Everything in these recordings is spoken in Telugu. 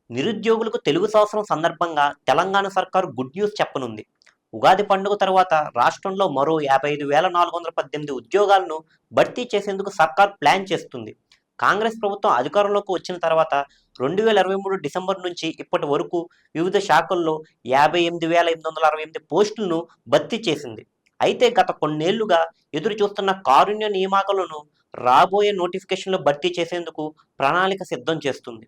నిరుద్యోగులకు తెలుగు సంవత్సరం సందర్భంగా తెలంగాణ సర్కారు గుడ్ న్యూస్ చెప్పనుంది. ఉగాది పండుగ తర్వాత రాష్ట్రంలో మరో 55,418 ఉద్యోగాలను భర్తీ చేసేందుకు సర్కార్ ప్లాన్ చేస్తుంది. కాంగ్రెస్ ప్రభుత్వం అధికారంలోకి వచ్చిన తర్వాత 2023 డిసెంబర్ నుంచి ఇప్పటి వరకు వివిధ శాఖల్లో 58,868 పోస్టులను భర్తీ చేసింది. అయితే గత కొన్నేళ్లుగా ఎదురు చూస్తున్న కారుణ్య నియామకాలను రాబోయే నోటిఫికేషన్లో భర్తీ చేసేందుకు ప్రణాళిక సిద్ధం చేస్తుంది.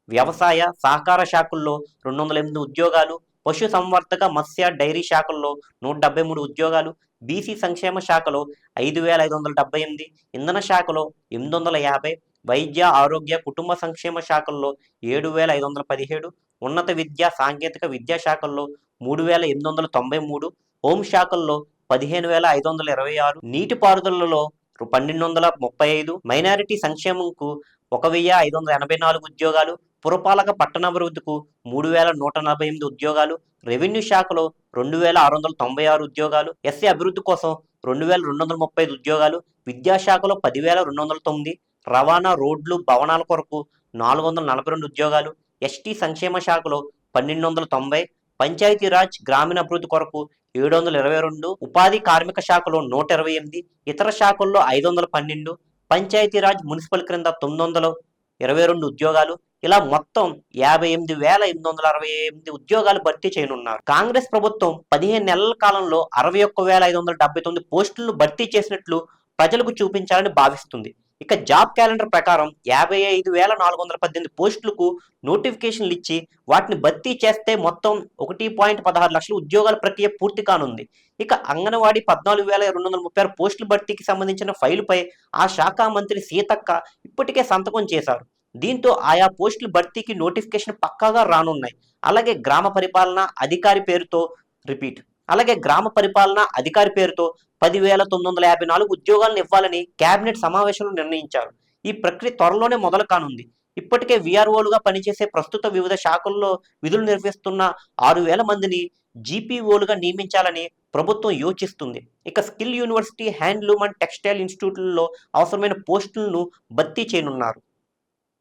వ్యవసాయ, సహకార శాఖల్లో 208 ఉద్యోగాలు, పశు సంవర్ధక, మత్స్య, డైరీ శాఖల్లో 173 ఉద్యోగాలు, బీసీ సంక్షేమ శాఖలో 5,578, ఇంధన శాఖలో 850, వైద్య, ఆరోగ్య, కుటుంబ సంక్షేమ శాఖల్లో 7,517, ఉన్నత విద్య, సాంకేతిక విద్యా శాఖల్లో 3,893, హోంశాఖల్లో 15,526, నీటిపారుదలలో 1,235, మైనారిటీ సంక్షేమంకు 1,584 ఉద్యోగాలు, పురపాలక పట్టణాభివృద్ధికు 3,148 ఉద్యోగాలు, రెవెన్యూ శాఖలో 2,696 ఉద్యోగాలు, ఎస్సీ అభివృద్ధి కోసం 2,235 ఉద్యోగాలు, విద్యాశాఖలో 10,209, రవాణా, రోడ్లు, భవనాల కొరకు 442 ఉద్యోగాలు, ఎస్టీ సంక్షేమ శాఖలో 1,290, పంచాయతీరాజ్, గ్రామీణాభివృద్ధి కొరకు 722, ఉపాధి కార్మిక శాఖలో 128, ఇతర శాఖల్లో 512, పంచాయతీరాజ్, మున్సిపల్ క్రింద 922 ఉద్యోగాలు, ఇలా మొత్తం 58,868 ఉద్యోగాలు భర్తీ చేయనున్నారు. కాంగ్రెస్ ప్రభుత్వం 15 నెలల కాలంలో 61,579 పోస్టులను భర్తీ చేసినట్లు ప్రజలకు చూపించాలని భావిస్తుంది. ఇక జాబ్ క్యాలెండర్ ప్రకారం 55,418 పోస్టులకు నోటిఫికేషన్లు ఇచ్చి వాటిని భర్తీ చేస్తే మొత్తం 1.16 లక్షల ఉద్యోగాల ప్రక్రియ పూర్తి కానుంది. ఇక అంగన్వాడీ 14,236 పోస్టుల భర్తీకి సంబంధించిన ఫైలుపై ఆ శాఖ మంత్రి సీతక్క ఇప్పటికే సంతకం చేశారు. దీంతో ఆయా పోస్టుల భర్తీకి నోటిఫికేషన్ పక్కాగా రానున్నాయి. అలాగే గ్రామ పరిపాలన అధికారి పేరుతో 10,954 ఉద్యోగాలను ఇవ్వాలని కేబినెట్ సమావేశంలో నిర్ణయించారు. ఈ ప్రక్రియ త్వరలోనే మొదలు కానుంది. ఇప్పటికే వీఆర్ఓలుగా పనిచేసే ప్రస్తుత వివిధ శాఖల్లో విధులు నిర్వహిస్తున్న 6,000 మందిని జీపీఓలుగా నియమించాలని ప్రభుత్వం యోచిస్తుంది. ఇక skill university, handloom and textile ఇన్స్టిట్యూట్లలో అవసరమైన పోస్టులను భర్తీ చేయనున్నారు.